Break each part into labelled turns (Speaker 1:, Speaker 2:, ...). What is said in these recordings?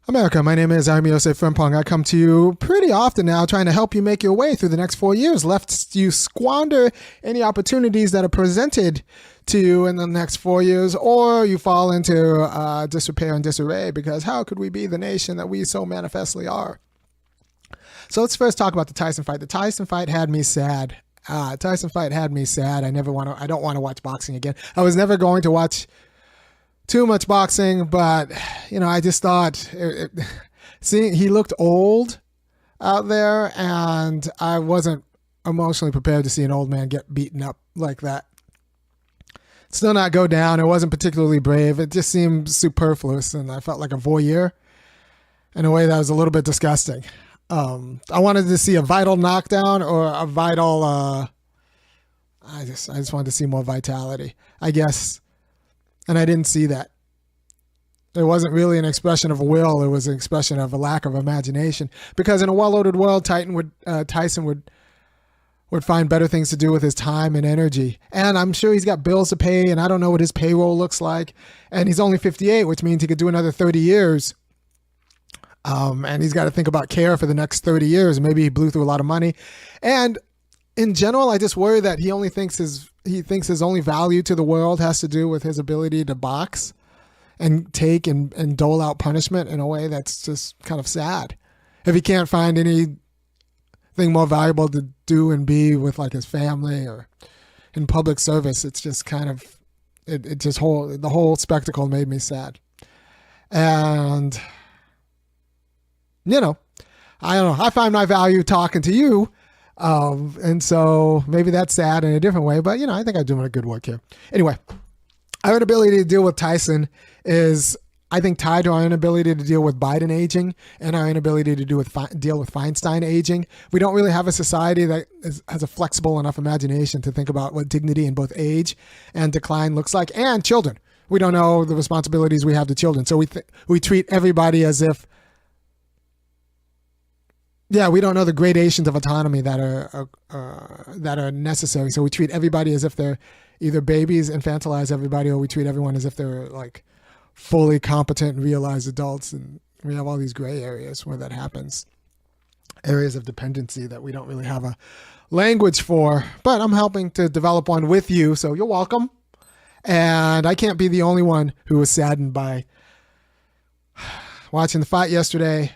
Speaker 1: America, my name is Osei-Frimpong. I come to you pretty often now trying to help you make your way through the next 4 years, lest you squander any opportunities that are presented to you in the next 4 years, or you fall into disrepair and disarray, because how could we be the nation that we so manifestly are? So let's first talk about the Tyson fight. The Tyson fight had me sad. I don't want to watch boxing again. I was never going to watch too much boxing, but I just thought seeing he looked old out there, and I wasn't emotionally prepared to see an old man get beaten up like that. Still not go down. It wasn't particularly brave. It just seemed superfluous, and I felt like a voyeur in a way that was a little bit disgusting. I wanted to see a vital knockdown or a vital. I just wanted to see more vitality, I guess. And I didn't see that. It wasn't really an expression of will. It was an expression of a lack of imagination. Because in a well-loaded world, Tyson would find better things to do with his time and energy. And I'm sure he's got bills to pay, and I don't know what his payroll looks like. And he's only 58, which means he could do another 30 years. And he's got to think about care for the next 30 years. Maybe he blew through a lot of money. And in general, I just worry that he thinks his only value to the world has to do with his ability to box and take and dole out punishment in a way that's just kind of sad. If he can't find anything more valuable to do and be with, like, his family or in public service, it's just kind of the whole spectacle made me sad. And I don't know. I find my value talking to you. And so maybe that's sad in a different way, but I think I'm doing a good work here. Anyway, our inability to deal with Tyson is, I think, tied to our inability to deal with Biden aging and our inability to deal with Feinstein aging. We don't really have a society that has a flexible enough imagination to think about what dignity in both age and decline looks like, and children. We don't know the responsibilities we have to children. So we treat everybody as if, we don't know the gradations of autonomy that are necessary. So we treat everybody as if they're either babies, infantilize everybody, or we treat everyone as if they're like fully competent and realized adults. And we have all these gray areas where that happens. Areas of dependency that we don't really have a language for. But I'm helping to develop one with you, so you're welcome. And I can't be the only one who was saddened by watching the fight yesterday.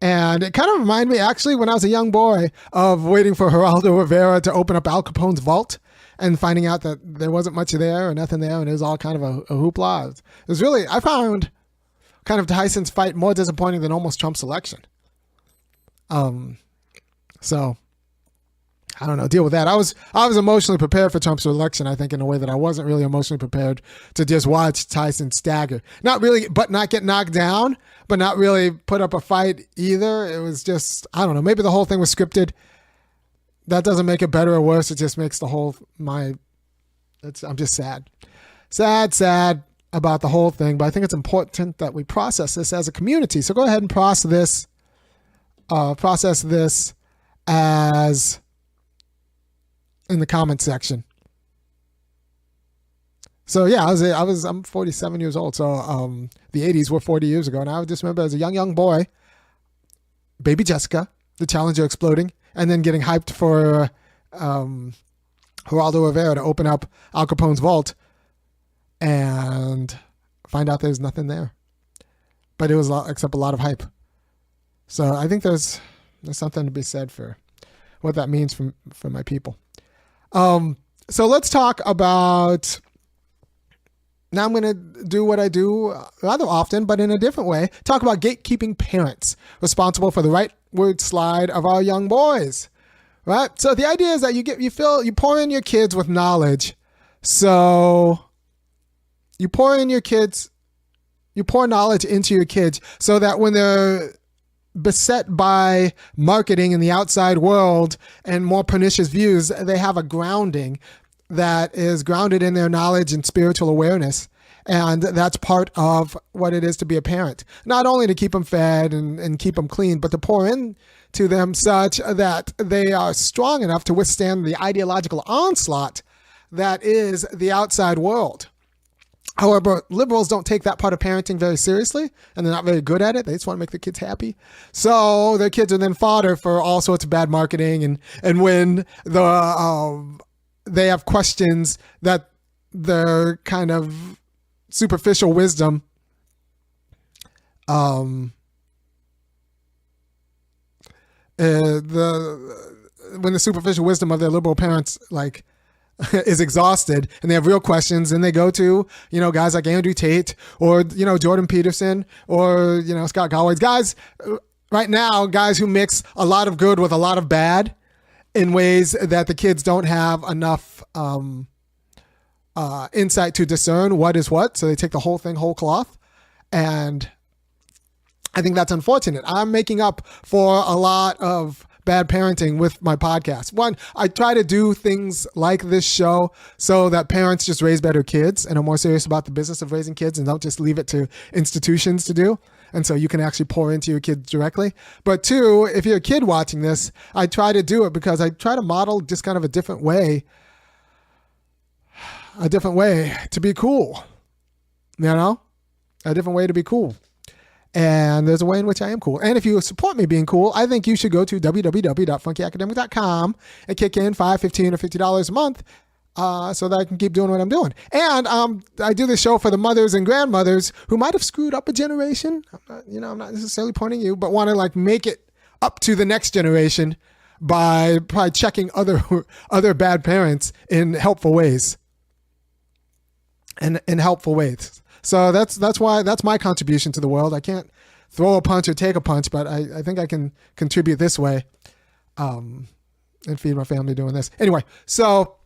Speaker 1: And it kind of reminded me, actually, when I was a young boy, of waiting for Geraldo Rivera to open up Al Capone's vault and finding out that there wasn't much there or nothing there, and it was all kind of a hoopla. It was really, I found kind of Tyson's fight more disappointing than almost Trump's election. So I don't know, deal with that. I was emotionally prepared for Trump's election, I think, in a way that I wasn't really emotionally prepared to just watch Tyson stagger. Not really, but not get knocked down, but not really put up a fight either. It was just, I don't know, maybe the whole thing was scripted. That doesn't make it better or worse. It just makes the whole, I'm just sad. Sad about the whole thing, but I think it's important that we process this as a community. So go ahead and process this as in the comment section. So yeah, I'm 47 years old. So the 80s were 40 years ago, and I just remember as a young boy, baby Jessica, the Challenger exploding, and then getting hyped for Geraldo Rivera to open up Al Capone's vault and find out there's nothing there. But it was except a lot of hype. So I think there's something to be said for what that means for my people. So let's talk about, now I'm going to do what I do rather often, but in a different way, talk about gatekeeping parents responsible for the rightward slide of our young boys, right? So the idea is that you pour in your kids with knowledge. So you pour knowledge into your kids so that when they're beset by marketing in the outside world and more pernicious views, they have a grounding that is grounded in their knowledge and spiritual awareness. And that's part of what it is to be a parent. Not only to keep them fed and keep them clean, but to pour into them such that they are strong enough to withstand the ideological onslaught that is the outside world. However, liberals don't take that part of parenting very seriously, and they're not very good at it. They just want to make their kids happy. So their kids are then fodder for all sorts of bad marketing. And when they have questions that their kind of superficial wisdom when the superficial wisdom of their liberal parents is exhausted and they have real questions, and they go to, guys like Andrew Tate or, Jordan Peterson or, Scott Galloway's guys right now, guys who mix a lot of good with a lot of bad in ways that the kids don't have enough insight to discern what is what. So they take the whole thing whole cloth. And I think that's unfortunate. I'm making up for a lot of bad parenting with my podcast. One, I try to do things like this show so that parents just raise better kids and are more serious about the business of raising kids and don't just leave it to institutions to do. And so you can actually pour into your kids directly. But two, if you're a kid watching this, I try to do it because I try to model just kind of a different way to be cool. A different way to be cool. And there's a way in which I am cool. And if you support me being cool, I think you should go to www.funkyacademic.com and kick in $5, $15, or $50 a month so that I can keep doing what I'm doing. And I do this show for the mothers and grandmothers who might have screwed up a generation. I'm not necessarily pointing you, but want to make it up to the next generation by probably checking other bad parents in helpful ways. And in helpful ways. So that's my contribution to the world. I can't throw a punch or take a punch, but I think I can contribute this way and feed my family doing this. Anyway, so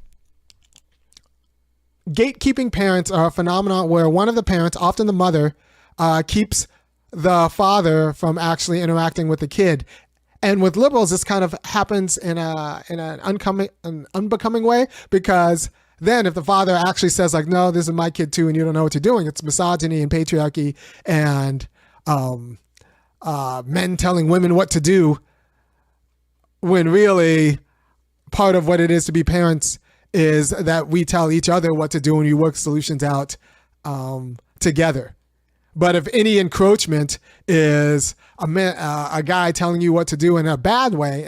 Speaker 1: gatekeeping parents are a phenomenon where one of the parents, often the mother, keeps the father from actually interacting with the kid. And with liberals, this kind of happens in an unbecoming way, because then if the father actually says no, this is my kid too, and you don't know what you're doing, it's misogyny and patriarchy and men telling women what to do, when really part of what it is to be parents is that we tell each other what to do and we work solutions out together. But if any encroachment is a guy telling you what to do in a bad way,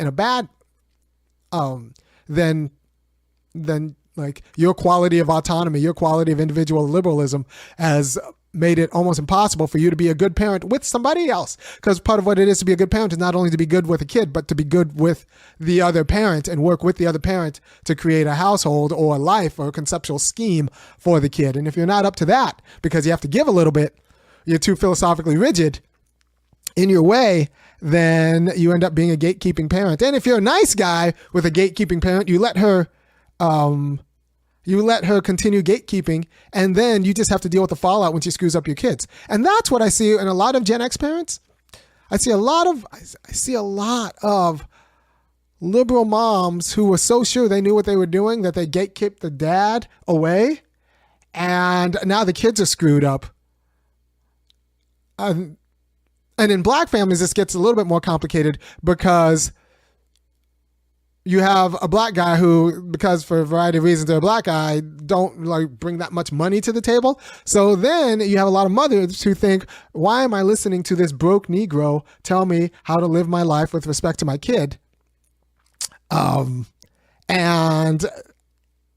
Speaker 1: then your quality of autonomy, your quality of individual liberalism has made it almost impossible for you to be a good parent with somebody else. Because part of what it is to be a good parent is not only to be good with a kid, but to be good with the other parent and work with the other parent to create a household or a life or a conceptual scheme for the kid. And if you're not up to that, because you have to give a little bit, you're too philosophically rigid in your way, then you end up being a gatekeeping parent. And if you're a nice guy with a gatekeeping parent, you let her continue gatekeeping, and then you just have to deal with the fallout when she screws up your kids. And that's what I see in a lot of Gen X parents. I see a lot of liberal moms who were so sure they knew what they were doing that they gatekept the dad away, and now the kids are screwed up. And in black families, this gets a little bit more complicated, because you have a black guy who, because for a variety of reasons they're a black guy, don't bring that much money to the table. So then you have a lot of mothers who think, why am I listening to this broke Negro tell me how to live my life with respect to my kid? And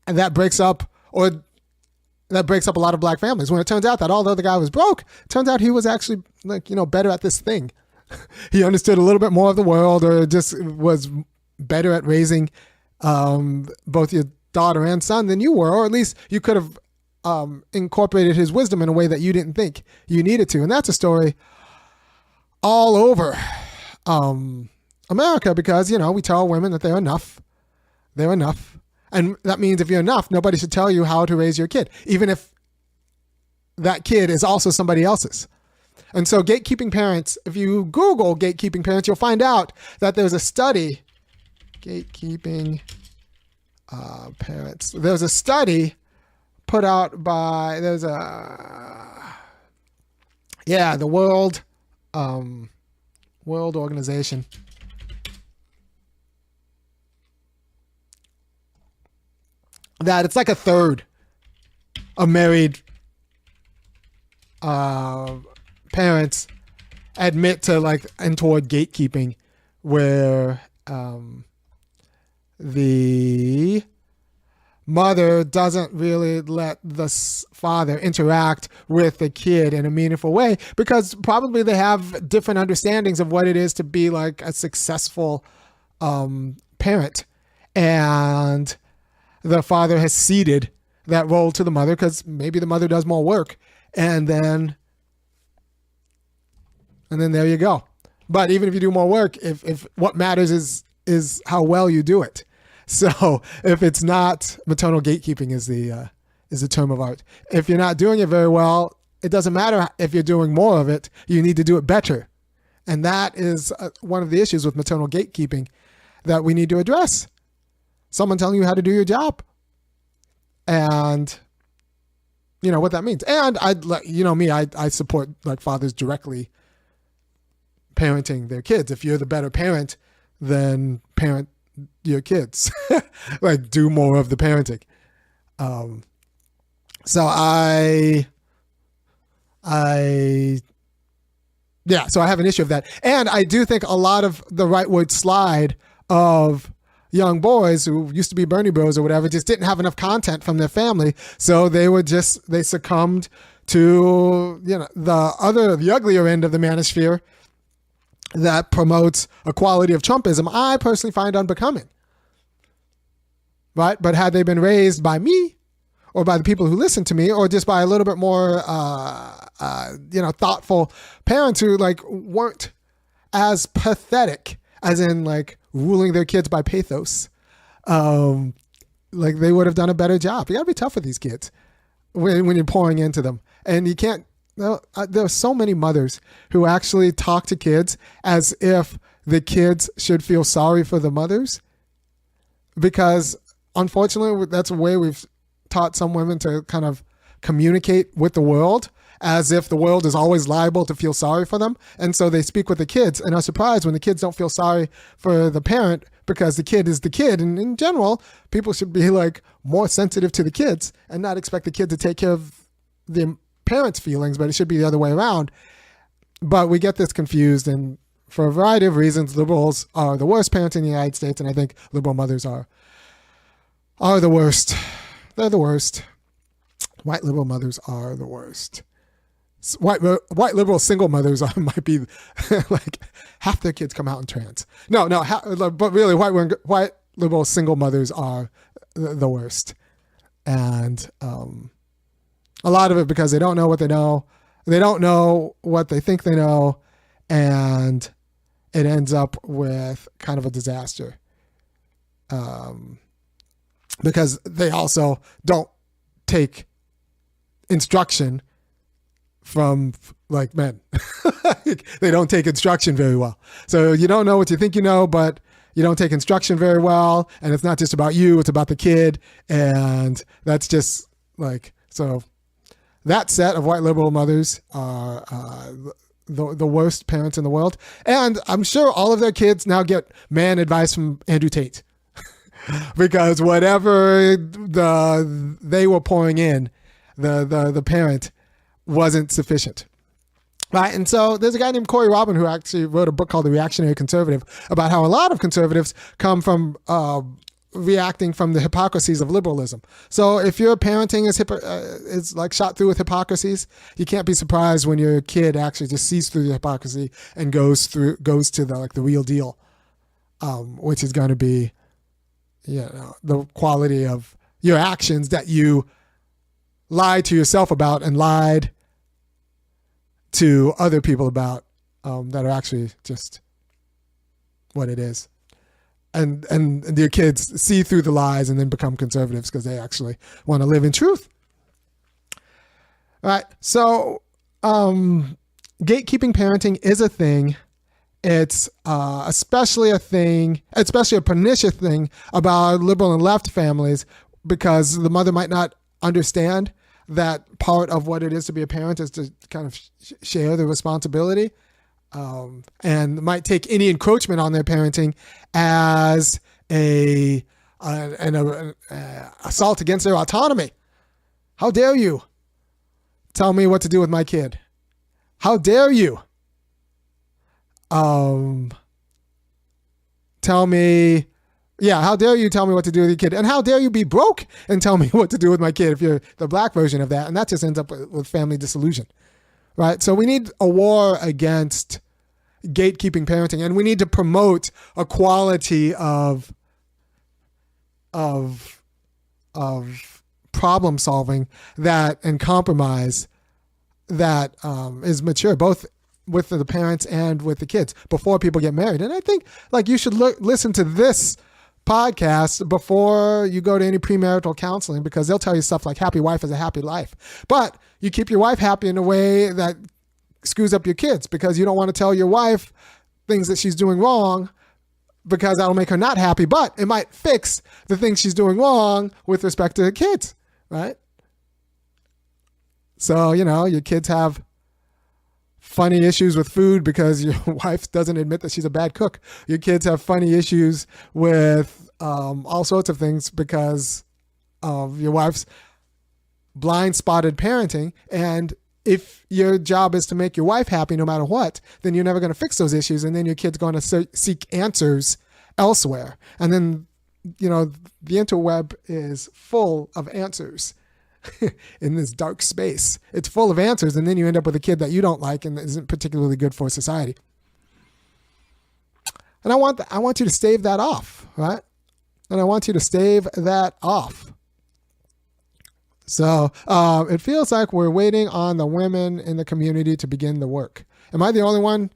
Speaker 1: that breaks up a lot of black families, when it turns out that although the guy was broke, it turns out he was actually better at this thing. He understood a little bit more of the world, or just was better at raising both your daughter and son than you were, or at least you could have incorporated his wisdom in a way that you didn't think you needed to. And that's a story all over America, because we tell women that they're enough. And that means if you're enough, nobody should tell you how to raise your kid, even if that kid is also somebody else's. And so gatekeeping parents, if you Google gatekeeping parents, you'll find out that there's a study, gatekeeping parents. There's a study put out by, the World Organization. That it's like a third of married parents admit to like and toward gatekeeping, where the mother doesn't really let the father interact with the kid in a meaningful way because probably they have different understandings of what it is to be like a successful parent, and the father has ceded that role to the mother because maybe the mother does more work, and then there you go. But even if you do more work, if what matters is how well you do it. So if it's not, maternal gatekeeping is the term of art. If you're not doing it very well, it doesn't matter if you're doing more of it. You need to do it better, and that is one of the issues with maternal gatekeeping that we need to address. Someone telling you how to do your job, and you know what that means. And I support like fathers directly parenting their kids. If you're the better parent, then parent your kids. Like do more of the parenting. So I have an issue of that. And I do think a lot of the rightward slide of young boys who used to be Bernie bros or whatever just didn't have enough content from their family. So they succumbed to, the uglier end of the manosphere that promotes a quality of Trumpism I personally find unbecoming. Right? But had they been raised by me or by the people who listen to me or just by a little bit more, thoughtful parents who like weren't as pathetic as in like ruling their kids by pathos, like they would have done a better job. You gotta be tough with these kids when you're pouring into them. And you can't, there are so many mothers who actually talk to kids as if the kids should feel sorry for the mothers, because unfortunately that's a way we've taught some women to kind of communicate with the world, as if the world is always liable to feel sorry for them. And so they speak with the kids and are surprised when the kids don't feel sorry for the parent, because the kid is the kid. And in general, people should be like more sensitive to the kids and not expect the kid to take care of the parents' feelings, but it should be the other way around. But we get this confused, and for a variety of reasons, liberals are the worst parents in the United States, and I think liberal mothers are the worst. They're the worst. White liberal mothers are the worst. White liberal single mothers might be like half their kids come out in trans. But really white liberal single mothers are the worst. And a lot of it because they don't know what they know. They don't know what they think they know. And it ends up with kind of a disaster. Because they also don't take instruction from like men. They don't take instruction very well. So you don't know what you think you know, but you don't take instruction very well. And it's not just about you, it's about the kid. And that's just like, so that set of white liberal mothers are the worst parents in the world. And I'm sure all of their kids now get man advice from Andrew Tate. Because whatever they were pouring in, the parent wasn't sufficient. Right. And so there's a guy named Corey Robin who actually wrote a book called The Reactionary Conservative about how a lot of conservatives come from reacting from the hypocrisies of liberalism. So if your parenting is like shot through with hypocrisies, you can't be surprised when your kid actually just sees through the hypocrisy and goes to the real deal, which is going to be, the quality of your actions that you lied to yourself about and lied to other people about, that are actually just what it is. And your kids see through the lies and then become conservatives because they actually want to live in truth. All right. So gatekeeping parenting is a thing. It's especially a pernicious thing about liberal and left families, because the mother might not understand that part of what it is to be a parent is to kind of share the responsibility, and might take any encroachment on their parenting as an assault against their autonomy. How dare you tell me what to do with my kid? How dare you? Tell me, how dare you tell me what to do with your kid? And how dare you be broke and tell me what to do with my kid if you're the black version of that? And that just ends up with family disillusion, right? So we need a war against gatekeeping parenting, and we need to promote a quality of problem solving and compromise that is mature, both with the parents and with the kids before people get married. And I think you should listen to this podcast before you go to any premarital counseling, because they'll tell you stuff like happy wife is a happy life. But you keep your wife happy in a way that screws up your kids, because you don't want to tell your wife things that she's doing wrong, because that'll make her not happy, but it might fix the things she's doing wrong with respect to the kids, right? So, your kids have funny issues with food because your wife doesn't admit that she's a bad cook. Your kids have funny issues with all sorts of things because of your wife's blind spotted parenting. And if your job is to make your wife happy no matter what, then you're never going to fix those issues. And then your kid's going to seek answers elsewhere. And then, the interweb is full of answers. In this dark space, it's full of answers, and then you end up with a kid that you don't like and isn't particularly good for society. And I want you to stave that off, right? And I want you to stave that off. So it feels like we're waiting on the women in the community to begin the work. Am I the only one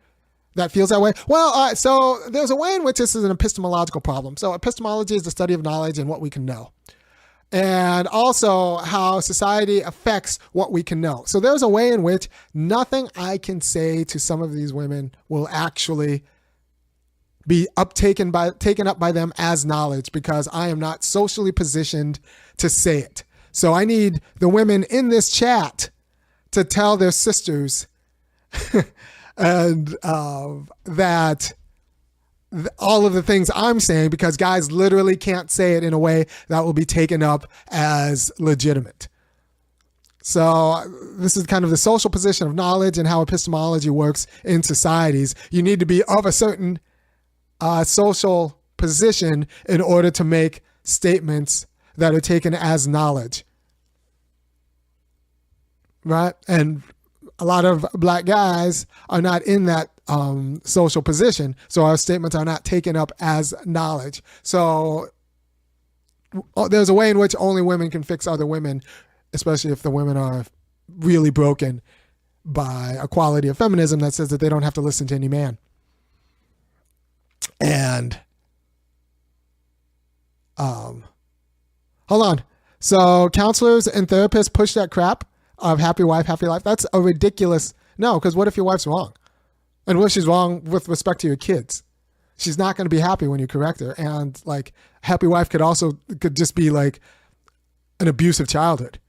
Speaker 1: that feels that way? Well, so there's a way in which this is an epistemological problem. So epistemology is the study of knowledge and what we can know, and also how society affects what we can know. So there's a way in which nothing I can say to some of these women will actually be taken up by them as knowledge, because I am not socially positioned to say it. So I need the women in this chat to tell their sisters and that all of the things I'm saying, because guys literally can't say it in a way that will be taken up as legitimate. So this is kind of the social position of knowledge and how epistemology works in societies. You need to be of a certain social position in order to make statements that are taken as knowledge, right? And a lot of black guys are not in that social position, so our statements are not taken up as knowledge. So there's a way in which only women can fix other women, especially if the women are really broken by a quality of feminism that says that they don't have to listen to any man. And hold on. So counselors and therapists push that crap of happy wife, happy life. That's a ridiculous no, because what if your wife's wrong? And what if she's wrong with respect to your kids? She's not going to be happy when you correct her. And happy wife could just be like an abusive childhood.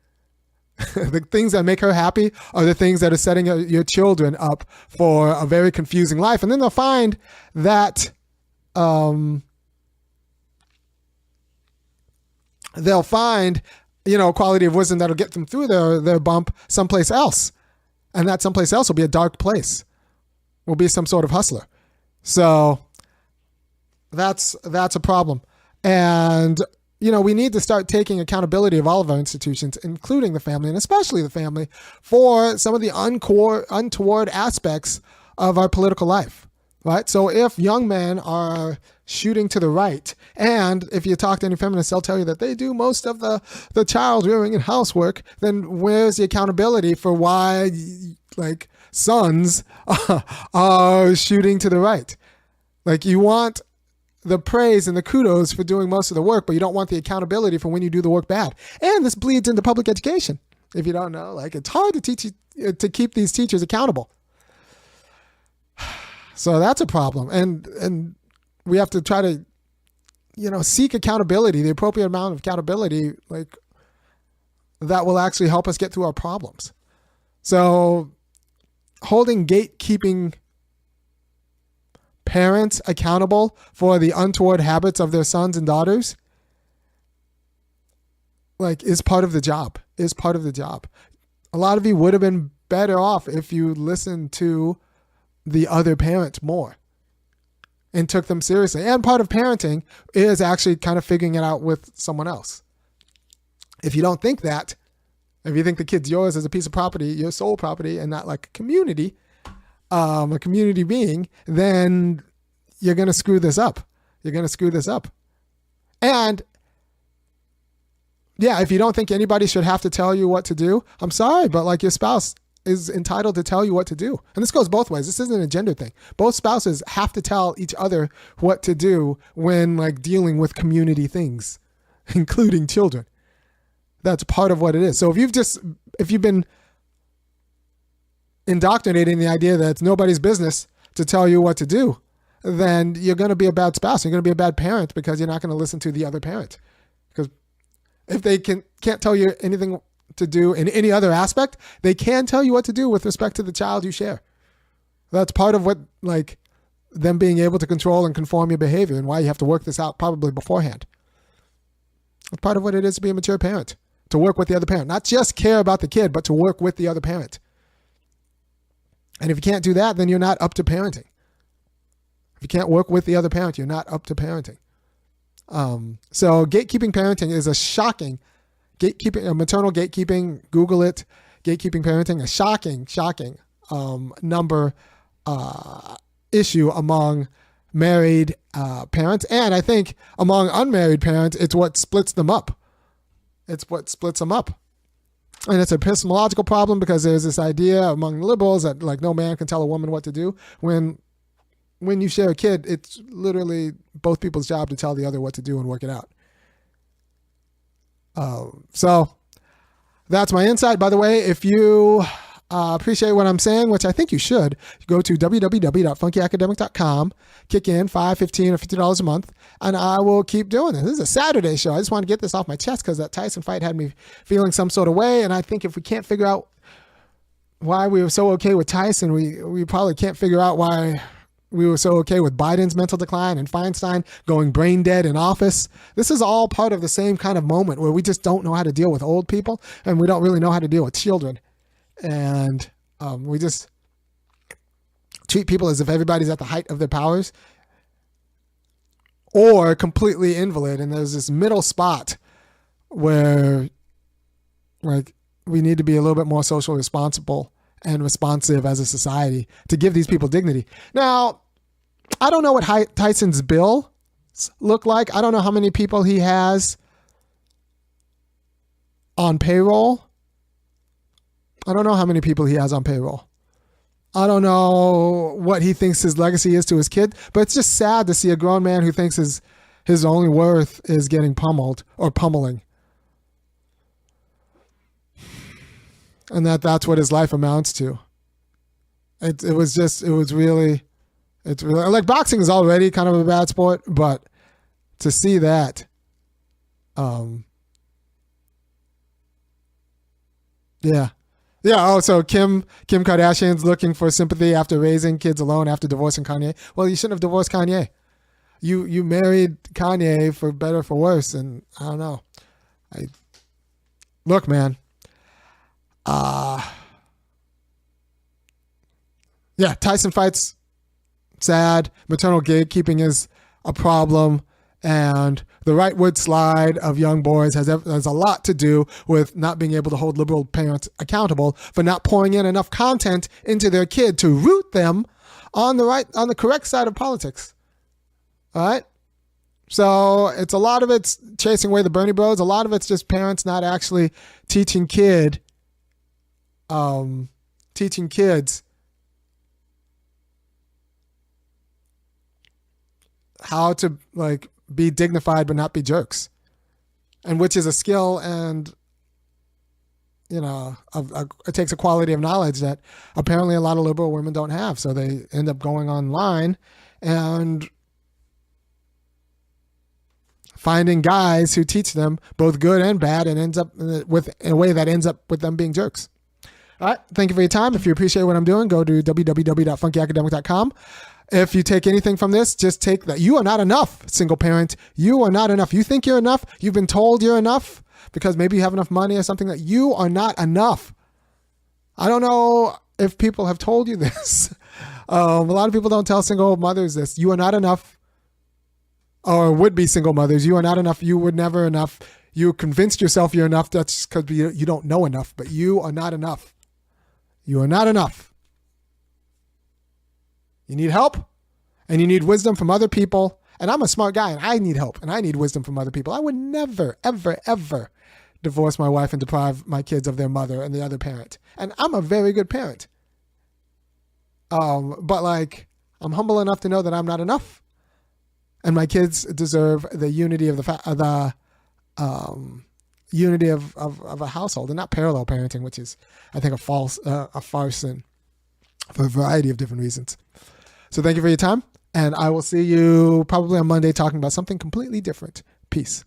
Speaker 1: The things that make her happy are the things that are setting your children up for a very confusing life. And then they'll find that quality of wisdom that'll get them through their bump someplace else. And that someplace else will be a dark place. Will be some sort of hustler. So that's a problem. And, we need to start taking accountability of all of our institutions, including the family, and especially the family, for some of the untoward aspects of our political life, right? So if young men are shooting to the right, and if you talk to any feminists, they'll tell you that they do most of the child rearing and housework, then where's the accountability for why, sons are shooting to the right? You want the praise and the kudos for doing most of the work, but you don't want the accountability for when you do the work bad. And this bleeds into public education. If you don't know, it's hard to keep these teachers accountable. So that's a problem. And we have to try to, seek accountability, the appropriate amount of accountability, that will actually help us get through our problems. So holding gatekeeping parents accountable for the untoward habits of their sons and daughters, is part of the job, a lot of you would have been better off if you listened to the other parent more and took them seriously. And part of parenting is actually kind of figuring it out with someone else. If you don't think that, if you think the kid's yours as a piece of property, your sole property, and not like a community being, then you're going to screw this up. You're going to screw this up. And yeah, if you don't think anybody should have to tell you what to do, I'm sorry, but like your spouse is entitled to tell you what to do. And this goes both ways. This isn't a gender thing. Both spouses have to tell each other what to do when like dealing with community things, including children. That's part of what it is. So if you've been indoctrinating the idea that it's nobody's business to tell you what to do, then you're going to be a bad spouse. You're going to be a bad parent because you're not going to listen to the other parent. Because if they can't tell you anything to do in any other aspect, they can tell you what to do with respect to the child you share. That's part of what, like, them being able to control and conform your behavior and why you have to work this out probably beforehand. It's part of what it is to be a mature parent, to work with the other parent. Not just care about the kid, but to work with the other parent. And if you can't do that, then you're not up to parenting. If you can't work with the other parent, you're not up to parenting. So gatekeeping parenting is a shocking maternal gatekeeping. Google it. Gatekeeping parenting, a shocking number issue among married parents, and I think among unmarried parents, it's what splits them up. It's what splits them up. And it's a epistemological problem because there's this idea among liberals that like no man can tell a woman what to do. When you share a kid, it's literally both people's job to tell the other what to do and work it out. So that's my insight. By the way, if you appreciate what I'm saying, which I think you should, go to www.funkyacademic.com, kick in $5, $15, or $50 a month, and I will keep doing this. This is a Saturday show. I just want to get this off my chest because that Tyson fight had me feeling some sort of way, and I think if we can't figure out why we were so okay with Tyson, we probably can't figure out why we were so okay with Biden's mental decline and Feinstein going brain dead in office. This is all part of the same kind of moment where we just don't know how to deal with old people and we don't really know how to deal with children. And we just treat people as if everybody's at the height of their powers or completely invalid. And there's this middle spot where like we need to be a little bit more socially responsible and responsive as a society to give these people dignity. Now, I don't know what Tyson's bills look like. I don't know how many people he has on payroll. I don't know how many people he has on payroll. I don't know what he thinks his legacy is to his kid, but it's just sad to see a grown man who thinks his only worth is getting pummeled or pummeling. And that's what his life amounts to. It's really like boxing is already kind of a bad sport, but to see that, yeah. Oh, so Kim Kardashian's looking for sympathy after raising kids alone after divorcing Kanye. Well, you shouldn't have divorced Kanye. You married Kanye for better or for worse, and I don't know. Look, man. Yeah, Tyson fights sad. Maternal gatekeeping is a problem. And the rightward slide of young boys has a lot to do with not being able to hold liberal parents accountable for not pouring in enough content into their kid to root them on the correct side of politics. All right? So a lot of it's chasing away the Bernie bros. A lot of it's just parents not actually teaching kids how to like be dignified but not be jerks, and which is a skill, and it takes a quality of knowledge that apparently a lot of liberal women don't have. So they end up going online and finding guys who teach them both good and bad, and ends up in a way that ends up with them being jerks. All right. Thank you for your time. If you appreciate what I'm doing, go to www.funkyacademic.com. If you take anything from this, just take that. You are not enough, single parent. You are not enough. You think you're enough. You've been told you're enough because maybe you have enough money or something. That you are not enough. I don't know if people have told you this. A lot of people don't tell single mothers this. You are not enough, or would-be single mothers. You are not enough. You were never enough. You convinced yourself you're enough. That's because you don't know enough, but you are not enough. You are not enough. You need help, and you need wisdom from other people. And I'm a smart guy, and I need help, and I need wisdom from other people. I would never, ever, ever divorce my wife and deprive my kids of their mother and the other parent. And I'm a very good parent. But like, I'm humble enough to know that I'm not enough, and my kids deserve the unity of unity of a household, and not parallel parenting, which is, I think, a farce, and for a variety of different reasons. So thank you for your time, and I will see you probably on Monday talking about something completely different. Peace.